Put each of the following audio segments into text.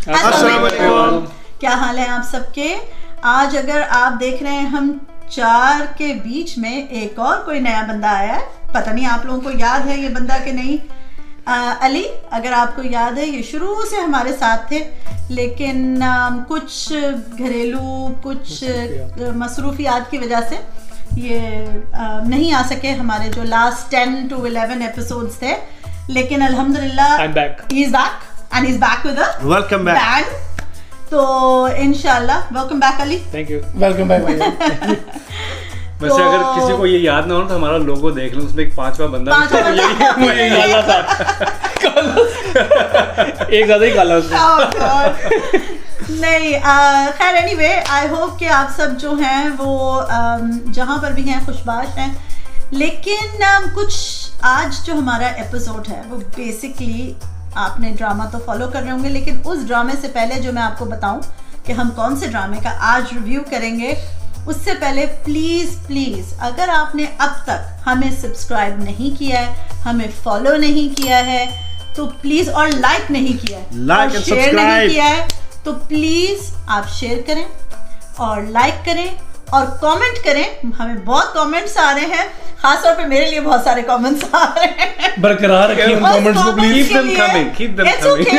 अस्सलाम वालेकुम। क्या हाल है आप सबके? आज अगर आप देख रहे हैं हम 4 के बीच में एक और कोई नया बंदा आया है। पता नहीं आप लोगों को याद है ये बंदा कि नहीं। अली, अगर आपको याद है ये शुरू से हमारे साथ थे, लेकिन कुछ घरेलू कुछ मसरूफियात की वजह से ये नहीं आ सके। हमारे जो लास्ट 10 to 11 एपिसोड्स थे, लेकिन अल्हम्दुलिल्लाह he is back and he is back with a welcome back bend. तो इंशाल्लाह welcome back Ali. Thank you, welcome back भैया। वैसे अगर किसी को ये याद ना हो तो हमारा लोगो देख लो, उसमें एक पांचवा बंदा मुझे काला था, एक ज्यादा ही काला उसमें। नहीं, खैर एनीवे, आई होप कि आप सब जो हैं वो जहाँ पर भी हैं खुशबाश हैं। लेकिन कुछ आज जो हमारा एपिसोड है वो बेसिकली आपने ड्रामा तो फॉलो कर रहे होंगे, लेकिन उस ड्रामे से पहले जो मैं आपको बताऊं कि हम कौन से ड्रामे का आज रिव्यू करेंगे, उससे पहले प्लीज़ अगर आपने अब तक हमें सब्सक्राइब नहीं किया है, हमें फॉलो नहीं किया है, तो प्लीज़, और लाइक नहीं किया है, लाइक और एंड शेयर नहीं सब्सक्राइब किया है, तो प्लीज़ आप शेयर करें और लाइक करें और कमेंट करें। हमें बहुत कमेंट्स आ रहे हैं, खास तौर पे मेरे लिए बहुत सारे कमेंट्स आ रहे हैं। बरकरार रखिए उन कमेंट्स को please. Keep them coming, keep them coming.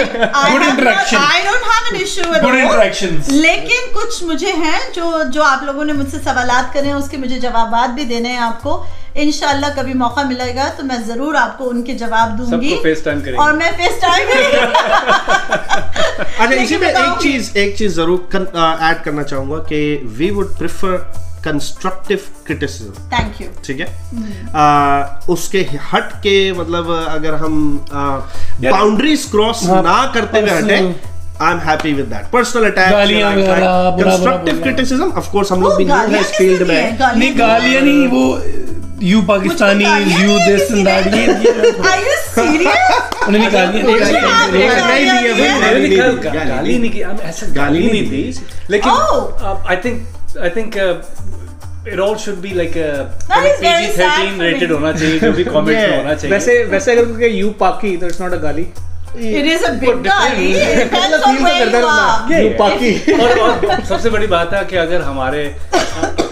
Good interaction. I don't have an issue with Good all. interactions. लेकिन कुछ मुझे हैं जो आप लोगों ने मुझसे सवालात करे हैं, उसके मुझे जवाबात भी देने हैं आपको। इंशाल्लाह कभी मौका मिलेगा तो मैं जरूर आपको उनके जवाब दूंगी। सबको फेस टाइम करेंगे और मैं फेस टाइम अच्छा, इसी में एक चीज जरूर ऐड करना चाहूंगा कि we would prefer constructive criticism. Thank you. ठीक है, उसके हट के, मतलब अगर हम बाउंड्रीज क्रॉस ना करते हुए हटे, I am happy with that. Personal attack, constructive criticism, of course हम लोग भी न्यू है इस फील्ड में। नहीं, गालियां नहीं, वो you Pakistani, you this and that, ये Are you serious? उन्हें निकालिए। गाली नहीं की, ऐसा गाली नहीं थी, लेकिन I think it all should be like a That is very sad PG-13 for me. rated होना चाहिए, जो भी कमेंट्स में होना चाहिए। वैसे अगर उनके यू पाकी तो इट्स नॉट अ गाली, It is a big गाली। Depends on where you are. You पाकी। और सबसे बड़ी बात है कि अगर हमारे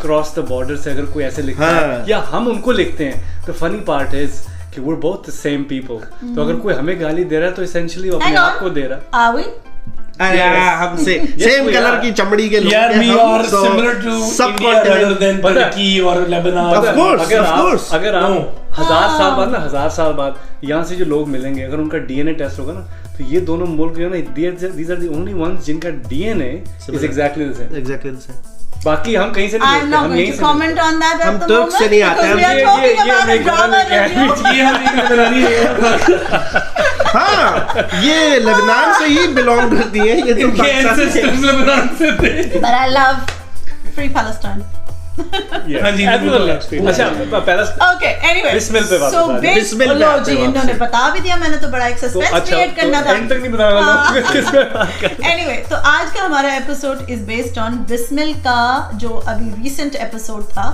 क्रॉस द बॉर्डर से अगर कोई ऐसे लिखता है या हम उनको लिखते हैं, तो फनी पार्ट इज कि we're both the same people. तो अगर कोई हमें गाली दे रहा है तो essentially वो अपने आप को दे रहा है। Are we? हमसे सेम कलर की चमड़ी के लोग यार, हैं we हम, are so similar to सब India rather continent- than Turkey or Lebanon. Of course. अगर आप 1000 साल बाद यहाँ से जो लोग मिलेंगे, अगर उनका डीएनए टेस्ट होगा ना, तो ये दोनों मुल्क जो है ना, these are the only ones जिनका DNA is exactly the same. Exactly the same. बाकी हम कहीं से नहीं I'm मिलते, not हम going यहीं to से comment on that हम at the तुर्क से moment नहीं आते, because we are ये- talking ये about a मेरे drama ख्याल में review. ये हम एक बनानी है। हाँ, ये लेबनान से ही बिलोंग करती है, ये तो इनके पाकिस्तान से- ancestors लेबनान से थे। But I love free Palestine. Yeah. हाँ जी, Everyone बिल्कुल। loves people. अच्छा, पहला Okay, anyway. बिस्मिल पे वापस So आ जाए। बिस्मिल पे लो आते जी, हैं इन्होंने बता भी दिया, मैंने तो बड़ा एक तो सस्पेंस अच्छा, क्रिएट करना तो था। end तक नहीं बताने वाला किसमें बात कर। Anyway, तो आज का हमारा episode is based on Bismil का जो अभी रीसेंट एपिसोड था,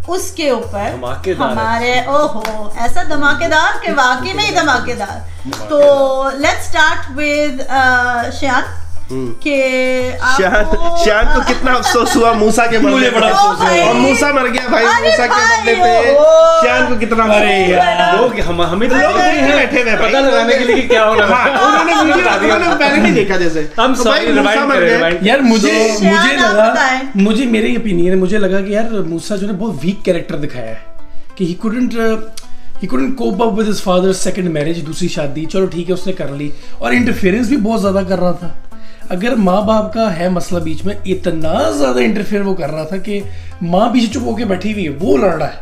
उसके ऊपर धमाकेदार हमारे ओहो ऐसा धमाकेदार के वाकई में ही धमाकेदार। तो लेट्स स्टार्ट विद श्यान के शान को कितना अफसोस हुआ मूसा के मरने मुझे बड़ा पे। अफसोस हुआ। और मूसा मर गया भाई, अरे मूसा के भाई, मरने पे ओहो। शान को कितना अरे यार। लोग हमें तो लोग बैठे हुए पता लगाने के लिए कि क्या होना हाँ, उन्होंने पहले नहीं देखा जैसे। हम तो भाई, सॉरी, मूसा रिवाइंड मर करें, गए। रिवाइंड। यार मुझे आप लगा, बताएं। मुझे मेरे ओपिनियन है, मुझे लगा कि यार मूसा जो ने बहुत वीक कैरेक्टर दिखाया है कि ही couldn't cope up with his father's second marriage, दूसरी शादी। चलो ठीक है, उसने कर ली, और इंटरफेरेंस भी बहुत ज्यादा कर रहा था। अगर माँ बाप का है मसला बीच में, इतना ज्यादा इंटरफेयर वो कर रहा था कि माँ पीछे चुप होके बैठी हुई है, वो लड़ रहा है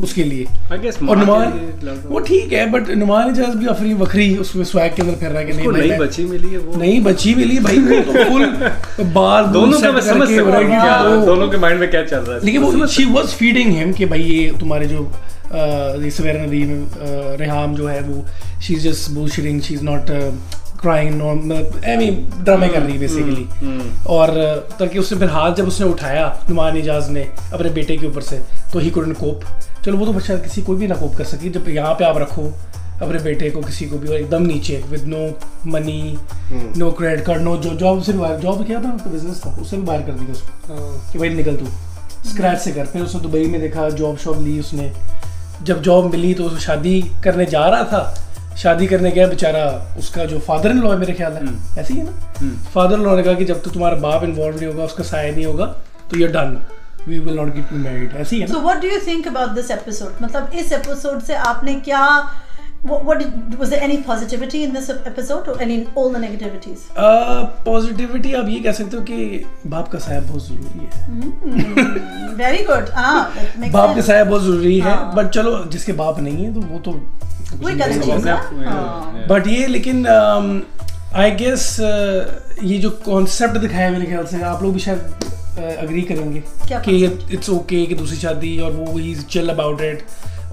उसके लिए। I guess और माँ नुमान के लिए लड़ रहा वो ठीक है, बट नुमान इजाज भी अपनी वखरी उसमें स्वैग के अंदर फिर रहा है कि नहीं उसको भाई, नई बच्ची मिली है, वो नहीं बच्ची मिली भाई, वो तो फुल बाल दोनों का मैं समझ सकता हूँ क्या, वो- दोनों के माइंड में क्या चल रहा है। लेकिन वो शी वाज फीडिंग हिम कि भाई ये तुम्हारे जो सवेरा नदीम रेहाम जो है वो she is just bullshitting, she is not crying, I mean ड्रामे कर रही है बेसिकली। और ताकि उसने फिर हाथ जब उसने उठाया नुमान इजाज ने अपने बेटे के ऊपर से, तो ही कुडंट कोप। चलो वो तो बच्चा किसी कोई भी ना कोप कर सकी, जब यहाँ पे आप रखो अपने बेटे को किसी को भी, और एकदम नीचे with no money, no credit card, no job से बाहर, जॉब क्या था उसका, बिजनेस था, उससे भी बाहर कर दिया उसको कि भाई निकल तू स्क्रैच से कर। फिर उसने दुबई में देखा, जॉब शॉब ली उसने, जब जॉब मिली तो उसको शादी करने जा रहा था, शादी करने गया बेचारा, उसका जो फादर इन लॉ है मेरे ख्याल है, ऐसे ही है ना, फादर इन लॉ ने कहा कि जब तक तुम्हारा बाप इन्वॉल्व नहीं होगा, उसका साया नहीं होगा, तो ये done, we will not get married, ऐसे ही है ना। So what do you think about this episode? मतलब इस एपिसोड से आपने क्या, what was there any positivity in this episode or any all the negativities? Positivity आप ये कह सकते हो कि बाप का साया बहुत जरूरी है। Very good. that makes बाप का sense. साया बहुत जरूरी है, बट चलो जिसके बाप नहीं है तो वो तो वही करना चाहिए। बट ये लेकिन आई गेस ये जो कॉन्सेप्ट दिखाया मेरे ख्याल से आप लोग भी शायद अग्री करेंगे क्या कि इट्स ओके कि दूसरी शादी, और वो ही चिल अबाउट इट,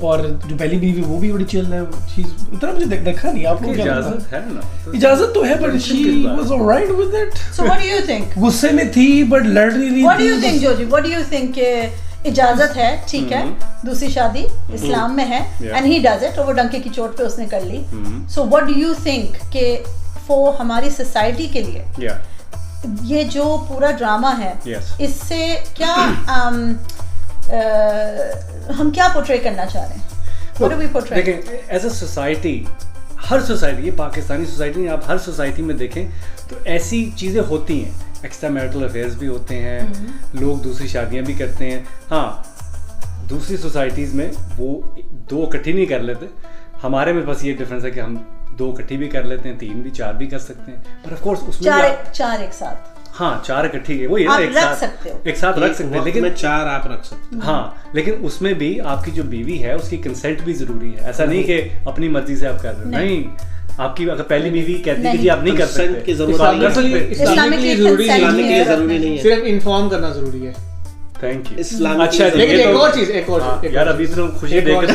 और जो पहली बीवी वो भी बड़ी चिल है, चीज उतना मुझे देखा नहीं। आप लोग क्या इजाजत है ना, इजाजत तो है, but she was alright with it. So what do you think? गुस्से में थी बट लड़ नहीं रही थी। What do you think, Joji? What do you think? इजाजत है, ठीक है, दूसरी शादी इस्लाम में है, and he does it, और वो डंके की चोट पे उसने कर ली। So what do you think कि for हमारी सोसाइटी के लिए ये जो पूरा ड्रामा है, इससे क्या हम क्या पोर्ट्रे करना चाह रहे हैं? What do we portray? देखें, एज अ सोसाइटी, हर सोसाइटी, ये पाकिस्तानी सोसाइटी नहीं, आप हर सोसाइटी में देखें तो ऐसी चीज़ें होती हैं, एक्स्ट्रा मैरिटल अफेयर्स भी होते हैं, लोग दूसरी शादियां भी करते हैं। हाँ, दूसरी सोसाइटीज़ में वो दो इकट्ठी नहीं कर लेते, हमारे में बस ये डिफरेंस है कि हम दो इकट्ठी भी कर लेते हैं, तीन भी, चार भी कर सकते हैं, पर ऑफ कोर्स उसमें चार एक साथ, हाँ, चार इकट्ठी है, वो ये आप एक रख साथ सकते हो, एक साथ रख सकते हैं, लेकिन चार आप रख सकते हो। हाँ, लेकिन उसमें भी आपकी जो बीवी है उसकी कंसेंट भी जरूरी है। ऐसा नहीं कि अपनी मर्जी से आप कर रहे हो, नहीं, आपकी अगर पहली बीवी कहती है कि जी आप नहीं कर सकते, की जरूरत नहीं है, इस्लामिकली जरूरी नहीं है, सिर्फ इन्फॉर्म करना जरूरी है। Thank you. इस्लाम अच्छा, लेकिन ये एक तो- और चीज, एक और यार अभी इतना खुशी देख के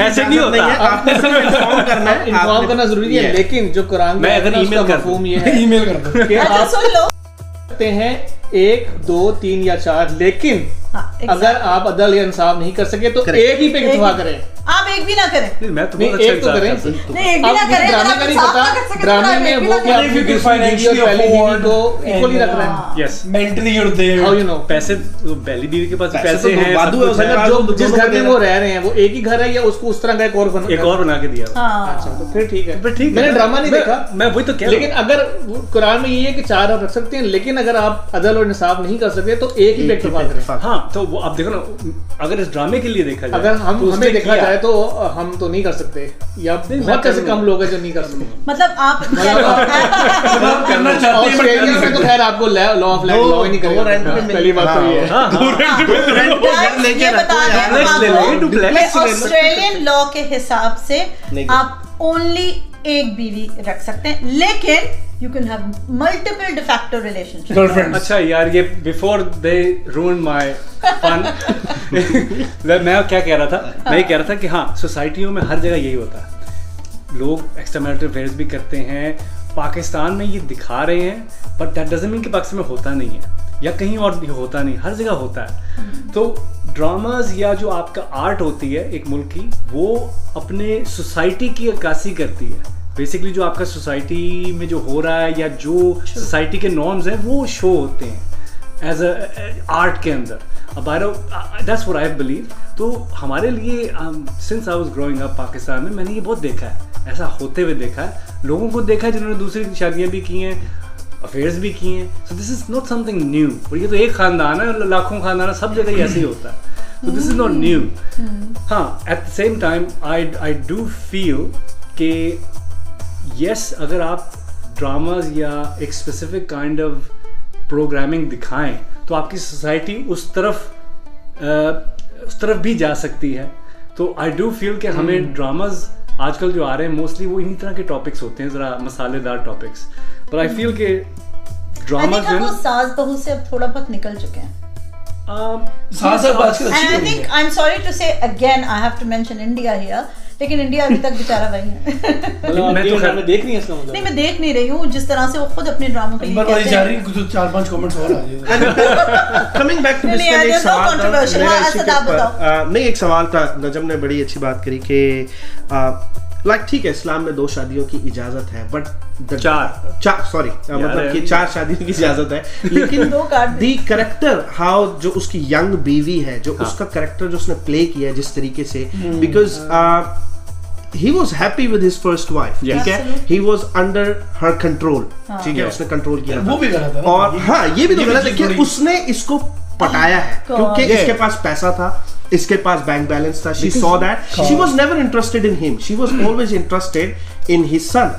ऐसे नहीं होता, आपने सिर्फ इन्फॉर्म करना है, इन्फॉर्म करना जरूरी है, लेकिन जो कुरान मैं अगर ईमेल कर दूं, ये है ईमेल कर दो कि अच्छा आप सुन लो, सकते हैं 1, 2, 3 या 4, लेकिन अगर आप अदल या इंसाफ नहीं कर सके तो एक ही पे इत्तेफा करें। आप एक भी ना करें, मैं तो नहीं, बहुत अच्छा एक तो इंसान करें। हूं। नहीं एक भी अब ना करें, ड्रामे का नहीं पता, ड्रामे में वो क्या if you can financially पहली बीवी afford को इक्वली रख रहे हैं। Yes, mentally you're there, How you know? पैसे तो पहली बीवी के पास पैसे पैसे तो हैं, वादू सब है कुछ उसके है। पास। मतलब जिस घर में दोनों वो रह रहे हैं वो एक ही घर है या उसको उस तरह का एक और बना, एक और बना के दिया। हाँ, अच्छा, तो फिर ठीक है, पर ठीक है, मैंने ड्रामा नहीं देखा, मैं वही तो कह रहा लेकिन अगर कुरान में ये है कि 4 आप रख सकते हैं, लेकिन अगर आप अदल और इंसाफ नहीं कर सकते तो एक ही पे इत्तेफा करें। हाँ, तो वो आप देखो ना, अगर इस ड्रामे के लिए देखा जाए, अगर हम तो उसमें हमें देखा किया। जाए तो हम तो नहीं कर सकते, या बहुत ऐसे कम लोग हैं जो नहीं कर सकते। मतलब आप करना चाहते हैं ऑस्ट्रेलिया में तो खैर आपको लॉ ऑफ लैंड लॉ ही नहीं दो रेंट करेगा, पे पहली बात तो ये है। हाँ, हाँ, ये बता दें Duplex ले लो, आपको duplex कि ऑस्ट्रेलियन लॉ के हिसाब से नहीं। आप ओनली एक बीवी रख सकते हैं, लेकिन you can have multiple de facto relationship. Girlfriend. अच्छा यार, ये before they ruin my fun, मैं क्या कह रहा था, मैं ये कह रहा था कि हाँ, सोसाइटियों में हर जगह यही होता है, लोग एक्स्ट्रा मैरिटल अफेयर्स भी करते हैं। पाकिस्तान में ये दिखा रहे हैं, बट दैट डजंट मीन कि पाकिस्तान में होता नहीं है, या कहीं और भी होता नहीं, हर जगह होता है। तो ड्रामाज या जो आपका आर्ट होती है एक मुल्क की, वो अपने सोसाइटी की अक्कासी करती है। बेसिकली जो आपका सोसाइटी में जो हो रहा है या जो सोसाइटी के नॉर्म्स हैं वो शो होते हैं एज अ आर्ट के अंदर। अब दैट्स व्हाट आई बिलीव। तो हमारे लिए since I was growing up Pakistan में, मैंने ये बहुत देखा है, ऐसा होते हुए देखा है, लोगों को देखा है जिन्होंने दूसरी शादियां भी की हैं, अफेयर्स भी किए हैं। So this is not something new, और ये तो एक खानदान है, लाखों खानदान है, सब जगह ऐसे ही होता है। तो दिस इज नॉट न्यू। हाँ, at the same time I do feel कि यस, अगर आप ड्रामाज या एक स्पेसिफिक काइंड ऑफ प्रोग्रामिंग दिखाएं तो आपकी सोसाइटी उस तरफ भी जा सकती है। तो आई डू फील कि हमें ड्रामाज आजकल जो आ रहे हैं मोस्टली वो इन्हीं तरह के टॉपिक्स होते हैं, जरा मसालेदार टॉपिक्स, पर आई फील के ड्रामा जो है वो सास बहू से अब थोड़ा बहुत निकल चुके हैं। सास अब आजकल And I think I'm sorry to say again, I have to mention India here, लेकिन इंडिया अभी तक बेचारा वही है। मतलब मैं तो मैं देख नहीं है इसका मतलब। नहीं, मैं देख नहीं रही हूँ जिस तरह से वो खुद अपने ड्रामों के लिए पर कहते जा हैं। रही कुछ 4-5 कमेंट्स और आ जाए। कमिंग बैक टू नहीं, बिस्किट, एक there's no सवाल था controversial. मेरा हाँ, इसी असद, के आप ऊपर। बताओ। नहीं, एक सवाल था, नजम ने बड़ी अच्छी बात करी कि लाइक ठीक है, इस्लाम में 2 शादियों की इजाजत है, बट चार सॉरी मतलब कि 4 शादियों की इजाजत है, लेकिन दो काट दी। दी करेक्टर हाउ जो उसकी यंग बीवी है, जो उसका करेक्टर जो उसने प्ले किया है जिस तरीके से, because he was happy with his first wife, ठीक है, he was under her control, ठीक है, उसने कंट्रोल किया था, वो भी गलत है। और हाँ ये भी तो गलत है कि उसने इसको पटाया है, क्योंकि इसके पास पैसा था, इसके पास बैंक बैलेंस था, she saw that, she was never interested in him, she was always interested in his son.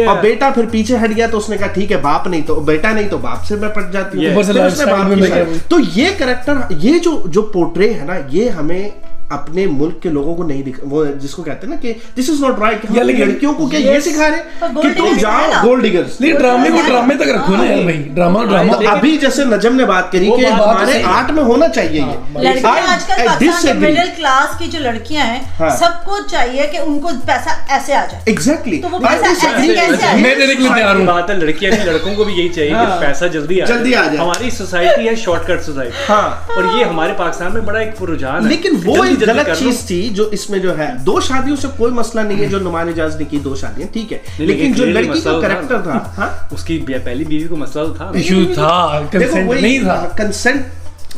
और बेटा फिर पीछे हट गया तो उसने कहा ठीक है, बाप नहीं तो बेटा नहीं तो बाप से मैं पट जाती हूँ, ऊपर से फिर उसने lifestyle बाप में की लेके साइड। तो ये करेक्टर, ये जो पोर्ट्रे है ना, ये हमें अपने मुल्क के लोगों को नहीं दिख, वो जिसको कहते हैं ना कि दिस इज नॉट राइट, हम लेकिन लड़कियों को क्या ये सिखा रहे पर कि तुम gold जाओ diggers गोल्ड डिगर्स। नहीं, ड्रामे को ड्रामे तक रखो ना यार भाई, ड्रामा तो अभी जैसे नजम ने बात करी वो कि बात तो हमारे सही है। आर्ट में होना चाहिए ये, लड़कियां आजकल पाकिस्तान के disagree. मिडिल क्लास की जो लड़कियां हैं, हाँ। सबको चाहिए कि उनको पैसा ऐसे आ जाए। एग्जैक्टली, तो वो पैसा ऐसे कैसे आए? मैं देने के लिए तैयार हूँ। बात है, लड़कियां भी लड़कों को भी यही चाहिए कि पैसा जल्दी आ जाए। हमारी सोसाइटी है शॉर्टकट सोसाइटी, हाँ, और ये हमारे पाकिस्तान में बड़ा एक रुझान है। लेकिन वो जल्दी एक जल्दी गलत कर लो। चीज थी जो इसमें जो है, 2 शादियों से कोई मसला नहीं है, जो नुमान इजाज ने की 2 शादियां ठीक है, लेकिन जो clearly लड़की मसला का तो करेक्टर था, हाँ उसकी पहली बीवी को मसला तो था। इशू था, देखो कंसेंट वही नहीं था, कंसेंट,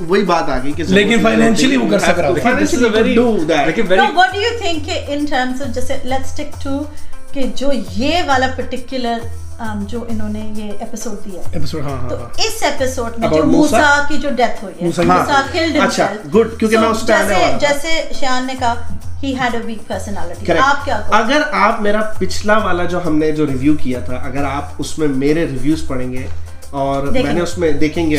वही बात आ गई कि लेकिन फाइनेंशियली वो कर सक रहा था। फाइनेंशियली लेकिन No, what do you think कि in terms of जैसे let's stick to कि जो ये वाला पर्टिकुलर जो इन्होंने ये एपिसोड दिया है, एपिसोड। हाँ तो हाँ इस एपिसोड में About जो मूसा? मूसा की जो डेथ हुई है, मूसा मूसा की- killed अच्छा, himself. good, क्योंकि मैं उस पे आने वाला था। जैसे श्यान ने कहा he had a weak personality. Correct. आप क्या कहो? अगर आप मेरा पिछला वाला जो हमने जो रिव्यू किया था, अगर आप उसमें मेरे रिव्यूज पढ़ेंगे और देखेंगे। मैंने उसमें देखेंगे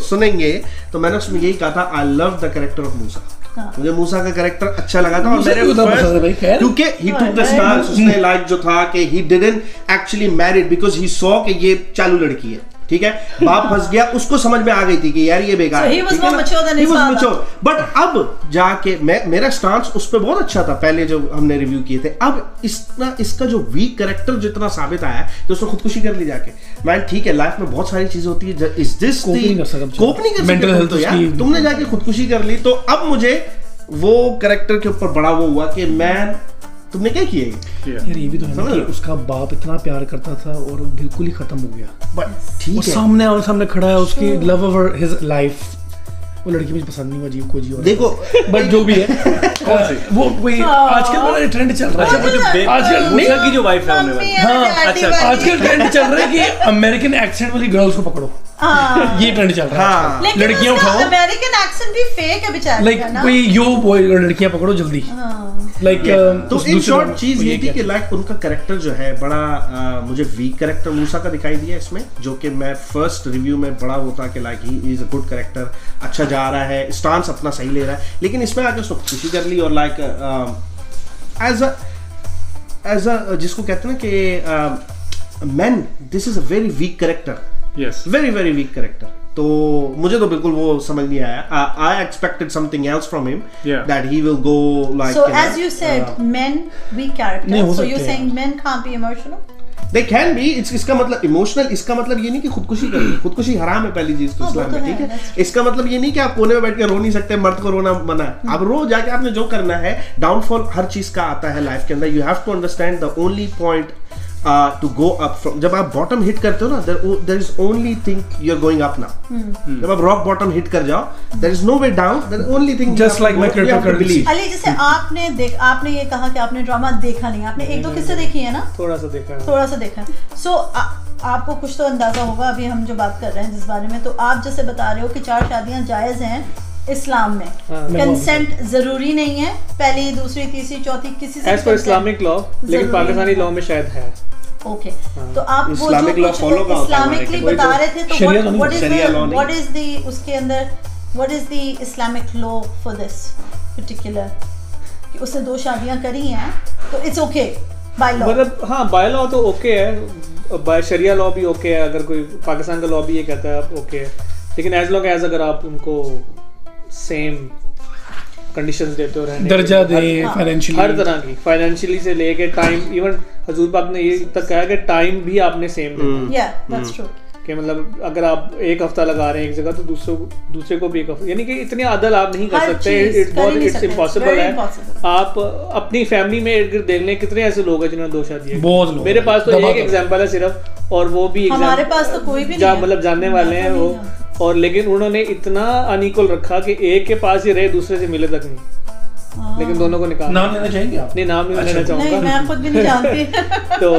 सुनेंगे तो मैंने उसमें यही कहा था, I love the character of Musa. हाँ। मुझे मूसा का कैरेक्टर अच्छा लगा था, और मूसा मेरे को तो पसंद है भाई, खैर। क्योंकि he took the stance, उसने लाइक जो था कि he didn't actually married because he saw कि ये चालू लड़की है, ठीक है, बाप फंस गया, उसको समझ में आ गई थी कि यार ये बेकार So है, he was ठीक है more ना? mature than He his was father. mature. But अब जाके मेरा स्टांस उस पे बहुत अच्छा था पहले जो हमने रिव्यू किए थे। अब इसका जो वीक कैरेक्टर जितना साबित आया कि उसने खुदकुशी कर ली जाके, मैन ठीक है, लाइफ में बहुत सारी चीजें होती है, इज दिस कोप नहीं कर सकता, कोप नहीं कर मेंटल हेल्थ सकते यार, उसकी- तुमने जाके खुदकुशी कर ली। तो अब मुझे वो कैरेक्टर के ऊपर बड़ा वो हुआ कि मैन तुमने क्या किया ये? यार ये भी तो है ना समझ कि रहे हो? उसका बाप इतना प्यार करता था और बिल्कुल ही खत्म हो गया। बट वो ठीक है, सामने खड़ा है, उसकी लव ओवर हिज लाइफ, वो लड़की मुझे पसंद नहीं हुआ, अजीब को जी और देखो बट जो भी है वो कोई आजकल बड़ा ट्रेंड चल रहा है, आजकल मूसा की जो वाइफ है होने वाली। हाँ, अच्छा, आजकल ट्रेंड चल रहा है कि अमेरिकन एक्सेंट वाली गर्ल्स को पकड़ो, ये ट्रेंड चल रहा है हाँ। आजकल। लेकिन लड़कियां उसका उठाओ, अमेरिकन एक्सेंट भी फेक है बेचारे लाइक का ना। कोई यो बॉय लड़कियां पकड़ो जल्दी, लाइक तो इन शॉर्ट चीज ये थी कि लाइक उनका कैरेक्टर जो है बड़ा मुझे वीक कैरेक्टर मूसा का दिखाई दिया इसमें, जो कि मैं फर्स्ट रिव्यू में बड़ा होता कि like he is a good character, अच्छा जा रहा है, स्टांस अपना सही ले रहा है, लेकिन इसमें आके उसने खुशी कर ली और लाइक एज अ जिसको कहते हैं ना कि man this is a very weak character, yes, very very weak character. तो मुझे तो बिल्कुल वो समझ नहीं आया। I expected something else from him, Yeah. That he will go like So as you said, men weak नहीं हो characters. So सकते you're हैं। saying men can't be emotional? They can be, इसका मतलब इमोशनल, इसका मतलब ये नहीं कि खुदकुशी करनी, खुदकुशी हराम है पहली चीज तो हाँ, वो इस्लाम तो में, है, ठीक है। that's इसका मतलब ये नहीं कि आप कोने में बैठ के रो नहीं सकते, मर्द को रोना मना है, आप रो जाके, आपने जो करना है, डाउनफॉल हर चीज का आता है लाइफ के अंदर, you have to understand the only point to go up from, जब आप बॉटम हिट करते हो ना, there is only thing you are going up now, जब आप रॉक बॉटम हिट कर जाओ, there is no way down, the only thing Just like my cryptocurrency. Ali, जैसे आपने ये कहा कि आपने ड्रामा देखा नहीं, आपने एक दो किस्से देखी है ना, थोड़ा सा देखा है। थोड़ा सा देखा है। सो आपको कुछ तो अंदाजा होगा अभी हम जो बात कर रहे हैं जिस बारे में, तो आप जैसे बता रहे हो कि 4 शादियां जायज हैं इस्लाम में, कंसेंट जरूरी नहीं है, पहली दूसरी तीसरी चौथी किसी से एज पर इस्लामिक लॉ, लेकिन पाकिस्तानी लॉ में शायद है। ओके, तो आप वो Islamic जो law follow का होता है इस्लामिकली हमारे बता रहे थे, तो शरिया law नहीं, व्हाट शरिया law इज नहीं। व्हाट इज द उसके अंदर what is the Islamic law for this particular, कि उसने 2 शादियां करी हैं तो इट्स ओके बाय लॉ? मतलब हाँ, बाय लॉ तो ओके है, बाय शरिया लॉ भी ओके है, अगर कोई पाकिस्तान का लॉ भी ये कहता है ओके है, लेकिन एज लॉन्ग एज अगर आप उनको सेम कंडीशंस देते हो रहने दर्जा के, दे फाइनेंशियली, हर तरह की, फाइनेंशियली से लेके टाइम, इवन हजूर पाक ने ये तक कहा कि टाइम भी आपने सेम देना या दैट्स ट्रू कि मतलब अगर आप एक हफ्ता लगा रहे हैं एक जगह तो दूसरे को भी एक हफ्ता, यानी कि इतने अदल आप नहीं कर सकते, इट्स इम्पॉसिबल है। आप अपनी फैमिली में इर्द गिर्द देख लें कितने ऐसे लोग हैं जिन्होंने 2 शादी, बहुत लोग, मेरे पास तो एक एग्जांपल है सिर्फ, और वो भी हमारे पास तो कोई भी नहीं, मतलब जानने वाले हैं वो, और लेकिन उन्होंने इतना अनइक्वल रखा कि एक के पास ही रहे, दूसरे से मिले तक नहीं, लेकिन दोनों को निकाला। नाम लेना चाहेंगे आप? नहीं, नाम नहीं लेना चाहूंगा, नहीं मैं खुद भी नहीं जानती। तो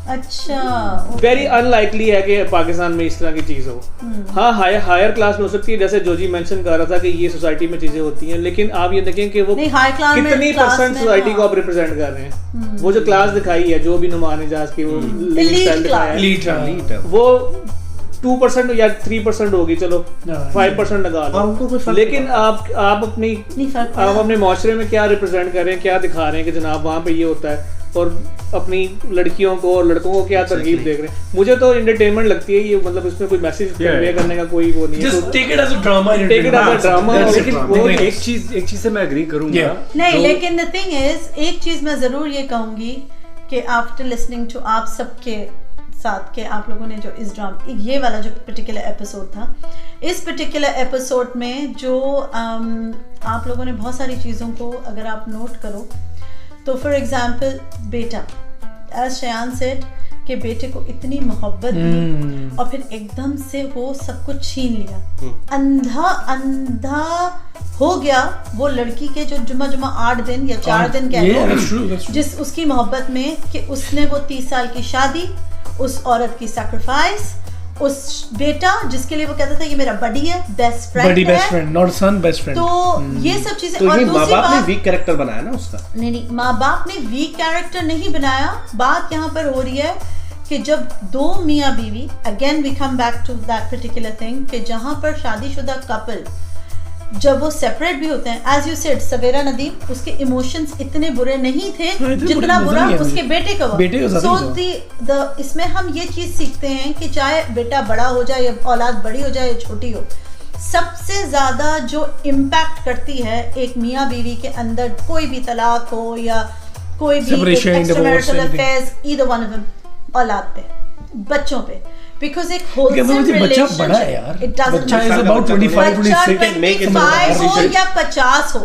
अच्छा, वेरी अनलाइकली है कि पाकिस्तान में इस तरह की चीज हो। हाँ, हायर क्लास में हो सकती है, जैसे जोजी मेंशन कर रहा था कि ये सोसाइटी में चीजें होती हैं, लेकिन आप ये देखें कि वो कितनी % सोसाइटी को आप रिप्रेजेंट कर रहे हैं। वो जो क्लास दिखाई है, जो भी नुमान एजाज की वो elite, वो 2% या 3% होगी, चलो 5% लगा लो, लेकिन आप अपने माशरे में क्या रिप्रेजेंट कर रहे हैं, क्या दिखा रहे हैं कि जनाब वहाँ पे ये होता है, और अपनी लड़कियों को और लड़कों को क्या तरकीब देख रहे हैं। मुझे तो एंटरटेनमेंट लगती है ये, मतलब इसमें कोई मैसेज कन्वे करने का कोई वो नहीं है, just take it as a drama, लेकिन वो एक चीज से मैं एग्री करूंगा नहीं, लेकिन द थिंग इज, एक चीज मैं जरूर ये कहूंगी कि आफ्टर लिसनिंग टू आप सबके साथ के आप लोगों ने जो इस ड्रामा, ये वाला जो पर्टिकुलर एपिसोड था, इस पर्टिकुलर एपिसोड में जो आप लोगों ने बहुत सारी चीज़ों को अगर आप नोट करो तो फॉर एग्जाम्पल बेटा, एज शयान सेड कि बेटे को इतनी मोहब्बत दी और फिर एकदम से वो सब कुछ छीन लिया, अंधा हो गया वो लड़की के जो जुमा 8 दिन या 4 दिन कह लो जिस उसकी मोहब्बत में, कि उसने वो 30 साल की शादी, उस औरत की सैक्रिफाइस, उस बेटा जिसके लिए वो कहता था ये मेरा बडी है, best friend, not son, best friend, तो ये सब चीजें। तो और दूसरी बात, ने वीक कैरेक्टर बनाया ना उसका, नहीं माँ बाप ने वीक कैरेक्टर नहीं बनाया। बात यहाँ पर हो रही है कि जब 2 मियाँ बीवी, again we come back to that particular thing, कि जहाँ पर शादीशुदा कपल जब वो सेपरेट भी होते हैं, एज यू सेड सवेरा नदीम, उसके इमोशंस इतने बुरे नहीं थे जितना बुरा उसके बेटे का हुआ। सो इसमें हम ये चीज सीखते हैं कि चाहे बेटा बड़ा हो जाए या औलाद बड़ी हो जाए या छोटी हो, सबसे ज्यादा जो इम्पैक्ट करती है एक मियाँ बीवी के अंदर, कोई भी तलाक हो या कोई भी extramarital affairs, either one of them, औलाद पे, बच्चों पे, because एक wholesome relationship, it doesn't matter, about 25, 25 हो या 50 हो,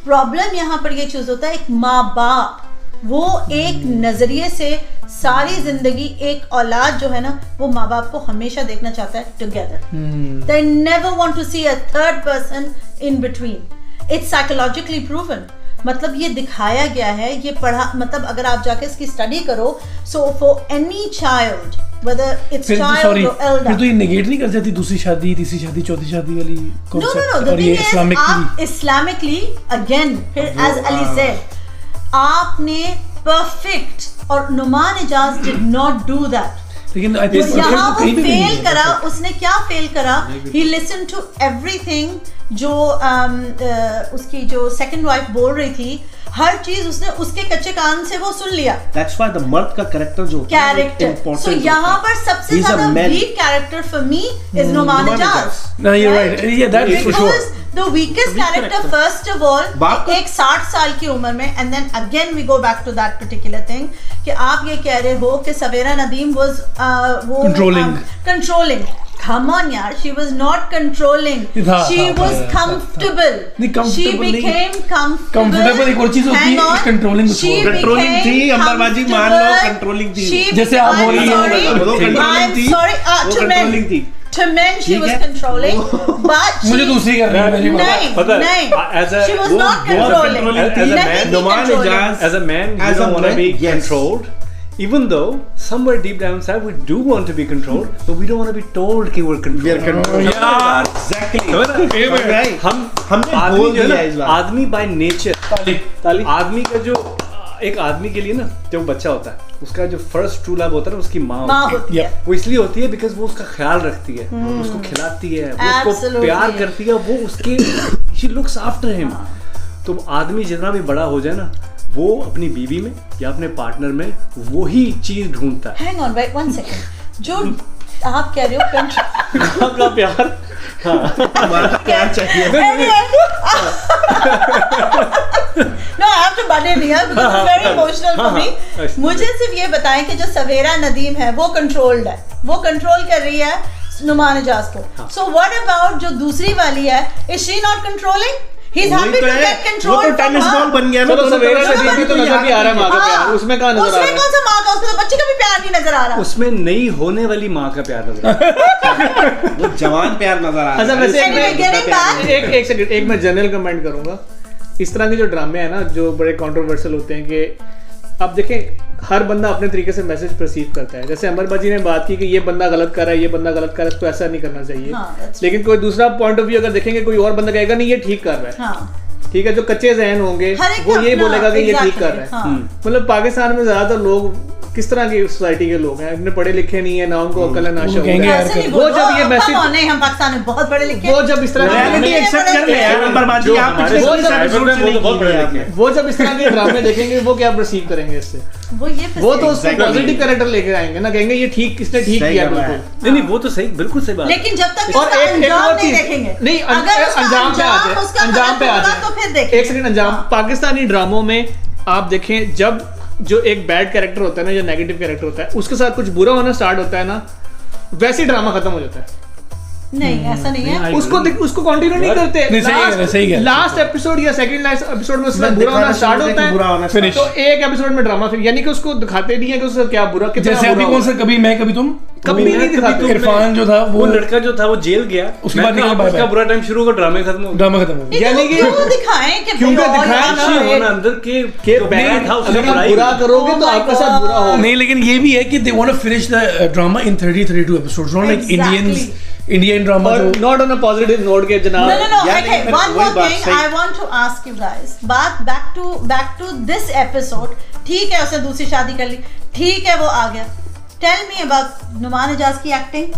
प्रॉब्लम यहाँ पर ये चीज होता है, एक माँ बाप वो एक नजरिए से सारी जिंदगी एक औलाद जो है ना वो माँ बाप को हमेशा देखना चाहता है together, they never want to see a third person in between, it's psychologically proven, मतलब ये दिखाया गया है, ये पढ़ा, मतलब अगर आप जाके इसकी स्टडी करो, so for any child whether it's child or elder, फिर तो ये नेगेट नहीं कर जाती दूसरी शादी, तीसरी शादी, चौथी शादी वाली कॉन्सेप्ट? No, और ये इस्लामिकली अगेन, फिर एज अली सेड, आपने परफेक्ट, और Numan Ejaz did not do that, लेकिन यहाँ वो फेल करा, उसने क्या फेल करा, ही लिसन टू एवरीथिंग जो उसकी जो सेकंड वाइफ बोल रही थी, हर चीज उसने उसके कच्चे कान से वो सुन लिया। That's why the मर्द का कैरेक्टर जो कैरेक्टर, so यहाँ पर सबसे ज्यादा weak character for me is Numan Ejaz. No, you're right. Yeah, that is for sure. The weakest character first of all, एक 60 साल की उम्र में, and then again we go back to that particular thing कि आप ये कह रहे हो कि सवेरा नदीम was वो controlling. Come on यार, she was not controlling. She was comfortable. She became comfortable. एक और चीज होती है, controlling थी, अंबरबाजी मान लो, controlling थी, जैसे आप हो रही हो, I'm sorry, to men she was controlling, but मुझे दूसरी कर रही है, नहीं, she was not controlling. As a man, you don't want to be controlled. Even though somewhere deep down inside we do want to be controlled, but we don't want to be told कि we're controlled. Yeah, exactly. हमने बोल दिया ना, आदमी by nature, आदमी का जो एक आदमी के लिए ना जब बच्चा होता है उसका जो फर्स्ट ट्रू लव होता है ना उसकी माँ होती है, वो इसलिए होती है बिकॉज वो उसका ख्याल रखती है, उसको खिलाती है, वो उसको प्यार करती है, वो उसके she looks after him. तो आदमी जितना भी बड़ा हो जाए ना वो अपनी बीवी में या अपने पार्टनर में वही चीज ढूंढता है। Hang on, wait one second. जो आप कह रहे हो कंट्रोल अपना प्यार हमारा प्यार चाहिए। No, I have to butt in here because it's very emotional for me. मुझे सिर्फ ये बताएं कि जो सवेरा नदीम है वो कंट्रोल्ड है, वो कंट्रोल कर रही है नुमान इजाज को. So what about जो दूसरी वाली है, is she not controlling? He's happy to get control. वो तो टेनिस बॉल बन गया ना. चलो सवेरा नदीम भी तो नजर भी आ रहा है माँ का प्यार, उसमें कहाँ नजर आ रहा है? उसमें कौन सा माँ का, उसमें तो बच्चे का भी प्यार नहीं नजर आ रहा. उसमें नहीं होने वाली माँ का प्यार नजर आ रहा है. वो जवान प्यार नजर आ रहा है. अच्छा वैसे Anyway, getting back. एक सेकंड, एक मैं जनरल कमेंट करूंगा. इस तरह के जो ड्रामे हैं ना जो बड़े कंट्रोवर्शियल होते हैं कि आप देखें हर बंदा अपने तरीके से मैसेज परसीव करता है. जैसे अमर बाजी ने बात की कि ये बंदा गलत कर रहा है, ये बंदा गलत कर रहा है, इसको ऐसा नहीं करना चाहिए. हाँ, लेकिन कोई दूसरा पॉइंट ऑफ व्यू अगर देखेंगे कोई और बंदा कहेगा नहीं ये ठीक कर रहा है. हाँ. ठीक है, जो कच्चे जहन होंगे वो ये बोलेगा कि ये ठीक कर रहा है. हाँ. मतलब पाकिस्तान में ज्यादातर लोग किस तरह की सोसाइटी के लोग हैं, इतने पढ़े लिखे नहीं है ना, उनको अकल है ना शऊर है. वो जब ये मैसेज नहीं, हम पाकिस्तान में बहुत बड़े लिखे, वो जब इस तरह रियलिटी एक्सेप्ट कर ले यार. नंबर बाजी आप पिछले एपिसोड से नहीं बहुत बड़े लिखे. वो जब इस तरह के ड्रामे देखेंगे वो क्या परसीव करेंगे इससे? वो तो उसको पॉजिटिव कैरेक्टर लेकर आएंगे ना, कहेंगे ये ठीक, इसने ठीक किया बिल्कुल. नहीं वो तो सही, बिल्कुल सही बात. लेकिन जब तक और इसका एक अंजाम और नहीं चीज देखेंगे, नहीं, अगर उसका अंजाम पे आ जाए, उसका अंजाम पे आ गलत होगा जाए तो फिर देखेंगे. एक सेकंड, अंजाम पाकिस्तानी ड्रामों में आप देखें जब जो एक बैड कैरेक्टर होता है ना, जो नेगेटिव कैरेक्टर होता है, उसके साथ कुछ बुरा होना स्टार्ट होता है ना, वैसे ही ड्रामा खत्म हो जाता है. नहीं ऐसा नहीं है. उसको कंटिन्यू नहीं करते. लास्ट एपिसोड या सेकंड लास्ट एपिसोड में उसका बुरा होना स्टार्ट होता है तो एक एपिसोड में ड्रामा फिर, यानी कि उसको दिखाते नहीं है कि उसका क्या बुरा, जैसे अभी कौन सा कभी मैं कभी तुम कभी नहीं दिखाते. इरफान जो था वो लड़का जो था वो जेल गया, उसके बाद उसका बुरा टाइम शुरू हो, ड्रामे खत्म हो गया. यानी कि क्यों दिखाएं कि क्योंकि दिखाया ना होना अंदर के बैड था, उसने अगर आप बुराई बुरा करोगे तो आपके साथ बुरा होगा. नहीं, लेकिन ये भी है कि they want to finish the drama in 30-32 episodes, not like Indian drama. और not on a positive note के जनाब. No. यार, Okay, लेकिन one वही more बात thing सही. I want to ask you guys. back to this episode. ठीक है उसने दूसरी शादी कर ली, ठीक है वो आ गया. Tell me about Numan Ijaz की acting.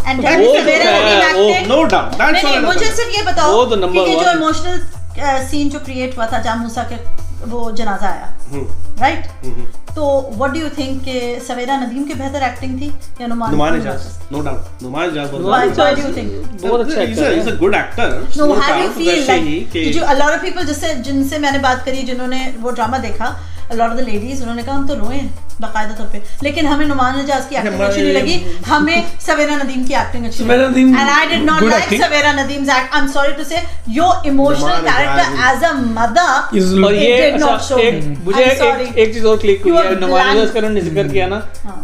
And tell me Savera Nadeem acting. No doubt. That's नहीं, all. मुझे सिर्फ ये बताओ वो तो number कि जो one. इमोशनल सीन जो क्रिएट हुआ था जहाँ मूसा के वो जनाजा आया, राइट? तो व्हाट डू यू थिंक कि सवेरा नदीम की बेहतर एक्टिंग थी या Numan Ijaz? No doubt. Numan Ijaz Why do you think? बहुत अच्छा actor है. He's a good actor. No, No how do you doubt. feel वैसे ही like? कि Did you, a lot of people जिनसे मैंने बात करी जिन्होंने वो ड्रामा देखा, a lot of the ladies उन्होंने कहा हम तो रोए बाकायदा तौर पे, लेकिन हमें नुमान इजाज की एक्टिंग अच्छी नहीं लगी, हमें सवेरा नदीम की एक्टिंग अच्छी लगी. And I did not like Savera नदीम's act. I'm sorry to say, your emotional character as a mother और ये did not show me. मुझे I'm sorry. एक चीज और क्लिक हुई You है. are Numan blank. इजाज का उन्होंने जिक्र किया ना, हाँ.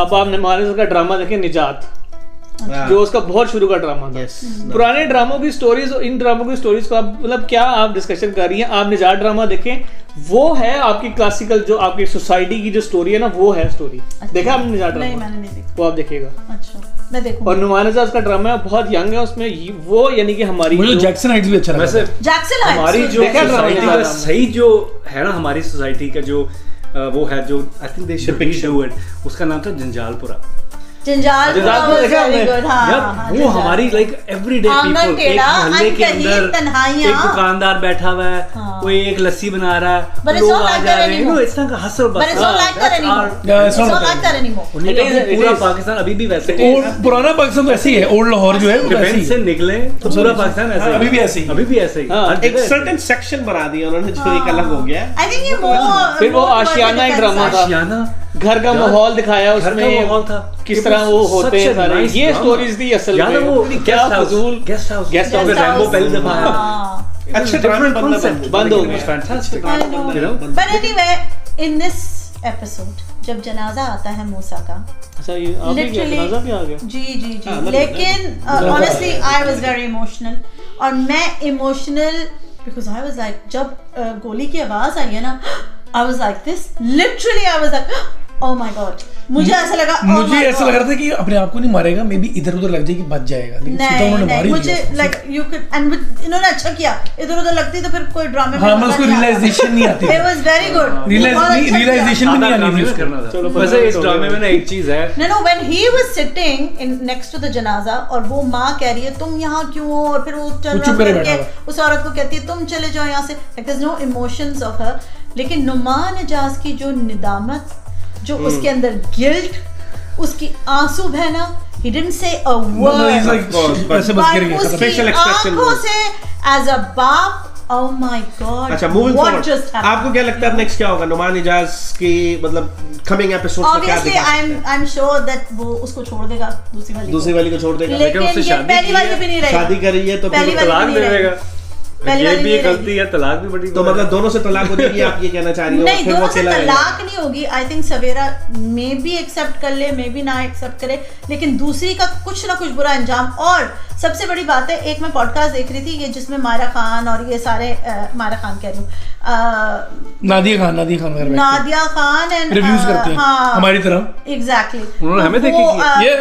अब आप नुमान इजाज का ड्रामा देखें निजात, जो उसका बहुत शुरू का ड्रामा था. Yes. पुराने ड्रामों की स्टोरीज और इन ड्रामों की स्टोरीज को आप मतलब क्या आप डिस्कशन कर रही हैं. आप निजात ड्रामा देखें, वो है आपकी क्लासिकल जो आपकी सोसाइटी की जो स्टोरी है ना, वो है स्टोरी. देखा आपने निजात नहीं, ड्रामा? मैंने नहीं देखा. वो आप देखिएगा. अच्छा, मैं देखूंगी. और नुमान इजाज का ड्रामा है, बहुत यंग है उसमें वो, यानी कि हमारी मुझे जैक्सन हाइट्स भी अच्छा लगा. वैसे जैक्सन हाइट्स हमारी जो देखा ड्रामा सोसाइटी निकाला का हमने. सही जो है ना, हमारी सोसाइटी का जो वो है जो I think they should do it, उसका नाम था जंजालपुरा. जंजाल को देखा हमने? हाँ, वो हमारी लाइक एवरीडे आंगन पीपल, एक टेढ़ा, मोहल्ले के अनकही, अंदर तन्हाइयाँ. एक दुकानदार बैठा हुआ है, हाँ. कोई एक लस्सी बना रहा है, But it's लोग not आ like जा that रहे हैं, anymore. इस तरह का hustle But it's not like that anymore. Yeah, It's not like that anymore. पूरा पाकिस्तान अभी भी वैसे ही और पुराना पाकिस्तान तो ऐसे ही है, ओल्ड लाहौर जो है वो वैसे डिफेंस ही से है. निकले तो पूरा पाकिस्तान ऐसे अभी भी ऐसे ही. अभी भी ऐसे ही हाँ, हर एक जगह ऐसे ही। सर्टेन सेक्शन बना दिया उन्होंने जो एक अलग हो गया. I think ये more फिर वो आशियाना एक ड्रामा था. आशियाना घर का माहौल दिखाया घर का उसमें, माहौल था, किस तरह वो होते हैं सारे. ये स्टोरीज थी असल याद है में. वो क्या फजूल guest house Guest house. Rambo पहली दफा आया. हाँ. अच्छे ड्रामे बंद हो गए. Fantastic. I know. You know? But anyway, in this episode जब जनाजा आता है मूसा का, अच्छा ये आप भी क्या जनाजा भी आ गया? जी हाँ, मतलब लेकिन honestly I was very emotional. और मैं emotional because I was like जब गोली की आवाज आई है ना, I was like this, literally I was like oh my god. मुझे ऐसा लगा मुझे ऐसा लग रहा था कि अपने आप को नहीं मारेगा, मे बी इधर उधर लग जाएगी, बच जाएगा, लेकिन सीधा उन्होंने मार ही मुझे दिया. like you could and इन्होंने अच्छा किया. इधर उधर लगती तो फिर कोई ड्रामे हाँ, मैं उसको रियलाइजेशन नहीं आती. It was very good. Realization भी नहीं आनी थी उसको. करना था. चलो, वैसे इस ड्रामे में ना एक चीज है, No, when he was sitting in next to the जनाजा और वो माँ कह रही है तुम यहाँ क्यों हो, और फिर वो टर्न चुप करे करके बैठा उस औरत को कहती है तुम चले जाओ यहाँ से. Like there's no emotions of her. लेकिन नुमान इजाज की जो निदामत, जो उसके अंदर गिल्ट, उसकी आंसू बहना, he didn't say a he's word, like, ऐसे बस गिर गया, उसकी facial expression आंखों was- से as a बाप, oh my god, अच्छा, moving what forward, just happened? आपको क्या लगता है नेक्स्ट क्या होगा नुमान इजाज की, मतलब कमिंग एपिसोड में क्या Obviously, दिखा I'm sure that वो उसको छोड़ देगा दूसरी वाली को छोड़ देगा, लेकिन उससे ये शादी पहली की वाली है, भी नहीं रहेगी, शादी करी है तो पहली फिर वाली तलाक भी दे नहीं देगा, रहेगी। पहली ये वाली भी नहीं गलती है, तलाक भी बड़ी तो मतलब दोनों से तलाक हो जाएगी, आप ये कहना चाह रही हो? नहीं, फिर वो दोनों से अकेला रहेगा। तलाक नहीं होगी। I think Savera may be accept कर ले, मे बी ना एक्सेप्ट करे, लेकिन दूसरी का कुछ ना कुछ बुरा अंजाम। और सबसे बड़ी बात है, एक मैं पॉडकास्ट देख रही थी ये जिसमें मायरा खान और ये सारे मायरा खान कह रही हूँ, नादिया खान घर बैठ के नादिया खान एंड रिव्यूज करते हैं हमारी तरह। एग्जैक्टली, उन्होंने हमें देखी की Yeah,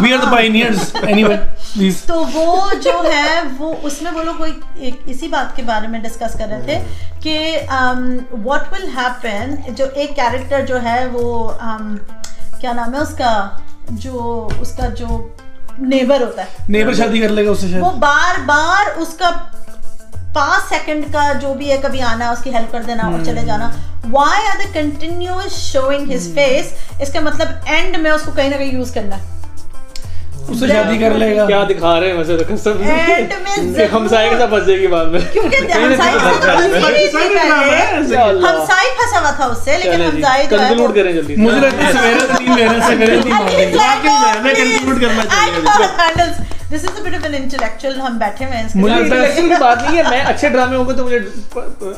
we are the pioneers. Anyway, please. तो वो जो है वो उसमें वो लोग कोई इसी बात के बारे में डिस्कस कर रहे थे कि व्हाट विल हैपन, जो एक कैरेक्टर जो है वो क्या नाम है उसका जो नेबर होता है, नेबर शादी कर लेगा उससे वो शायद। बार बार उसका 5 सेकंड का जो भी है, कभी आना उसकी हेल्प कर देना और चले जाना। Why are they continuous showing his face? इसका मतलब एंड में उसको कहीं ना कहीं यूज करना है। उससे शादी कर लेगा। क्या दिखा रहे हैं वैसे तो कसम एंड में हमसाये के साथ फंस जाएगी बाद में, क्योंकि हमसाई से तो फंसी नहीं थी पहले, हमसाई फंसा हुआ था उससे, लेकिन हमसाई जो है कंक्लूड करें जल्दी। मुझे लगता है सवेरा टीम लेना, सवेरा टीम मार देगी। मैं कंक्लूड करना चाहिए। This is a bit of an intellectual, हम बैठे हुए हैं इसके मुझे साथ। लगता है इंटेलेक्चुअल की बात नहीं है, मैं अच्छे ड्रामे होंगे तो मुझे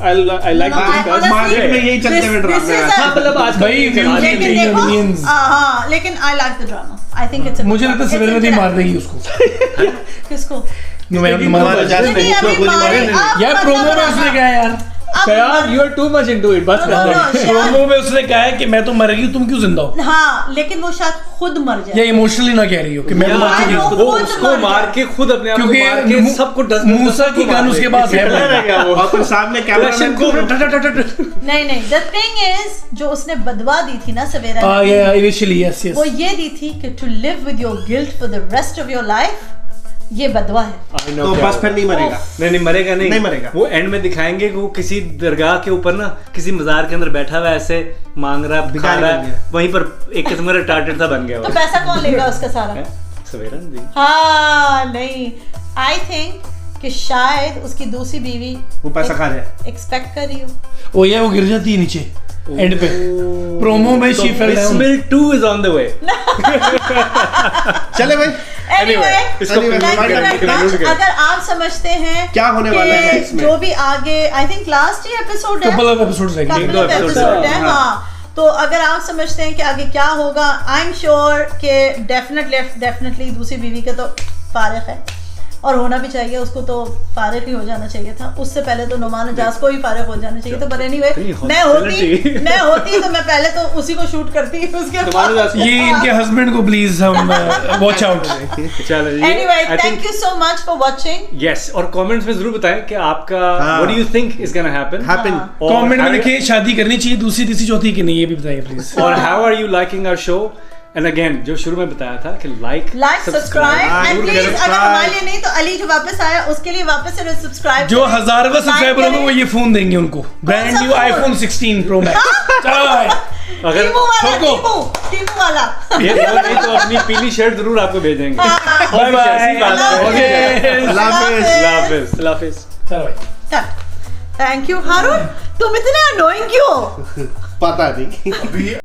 आई लाइक मार्केट में यही चलते हुए ड्रामे हैं। हाँ मतलब आज भाई views लेकिन चाहिए, देखो, millions। हाँ, लेकिन I like the drama, I think it's मुझे लगता है सवेरा टीम मार देगी उसको। किसको? मैं तुम्हारा नहीं, अभी मारे, आप यार प्रोमो में उसने कहा है यार, यार you are too much into it, बस कर दो। प्रोमो में उसने कहा है कि मैं तो मर गई, तुम क्यों जिंदा हो? हाँ, लेकिन वो शायद खुद मर या जाए। इमोशनली ना कह रही हो कि मैं तो मर चुकी हूँ। वो वो उसको मार के खुद अपने आप को मार के क्योंकि सबको मूसा की गन उसके पास है। और फिर सामने कैमरा को नहीं, द थिंग इज जो उसने बदवा दी थी ना सवेरा हाँ ने, या इनिशियली यस वो यस। ये दी थी कि to live with your guilt for the rest of your life, ये बदवा है। तो बस फिर नहीं मरेगा। नहीं मरेगा, नहीं मरेगा। वो एंड में दिखाएंगे कि वो किसी दरगाह के ऊपर ना किसी मजार के अंदर बैठा हुआ ऐसे मांग रहा खा भिखारी रहा बन है, वहीं पर एक किस्म का रिटार्टेड सा बन गया तो वो। पैसा कौन लेगा उसका सारा? सवेरा ने दी। हाँ, नहीं, आई थिंक कि शायद उसकी दूसरी बीवी वो पैसा खा जाए। एक्सपेक्ट कर रही हो। वो ये वो गिर जाती है नीचे एंड पे प्रोमो में she fell down. Bismil 2 is on the way। चले भाई, Anyway, इसको Anyway, thank you very conclude much। अगर आप समझते हैं क्या होने वाला है कि इसमें? जो भी आगे, I think last he episode है, कपल ऑफ एपिसोड्स रहेंगे। couple of episode है, हाँ। तो अगर आप समझते हैं कि आगे क्या होगा, आई एम श्योर कि डेफिनेटली दूसरी बीवी के तो फारिग है और होना भी चाहिए, उसको तो फारिग ही हो जाना चाहिए था। उससे पहले तो नुमान इजाज को भी फारिग हो जाना चाहिए। तो पर एनीवे, मैं होती तो मैं पहले तो उसी को शूट करती, उसके बाद ये इनके हस्बैंड को प्लीज हम वॉच आउट। चलो anyway, thank you so much for watching. Yes, और कमेंट्स में जरूर बताएं कि आपका what do you think is gonna happen. Comment में लिखिए शादी करनी चाहिए दूसरी तीसरी चौथी की नहीं, ये भी बताइए प्लीज। और how are you liking our show? And again जो शुरू में बताया था कि लाइक सब्सक्राइब एंड प्लीज, अगर हमारे लिए नहीं तो अली जो वापस आया उसके लिए वापस से सब्सक्राइब। जो 1000वां सब्सक्राइबर होगा वो ये फोन देंगे उनको, brand new iPhone 16 pro max. चलो भाई, अगर टीमू वाला ये नहीं तो अपनी पीली शर्ट जरूर आपको भेजेंगे। बाय बाय, अल्लाह हाफिज। चलो भाई, थैंक यू हारून, तुम इतने अनोइंग क्यों? पता नहीं।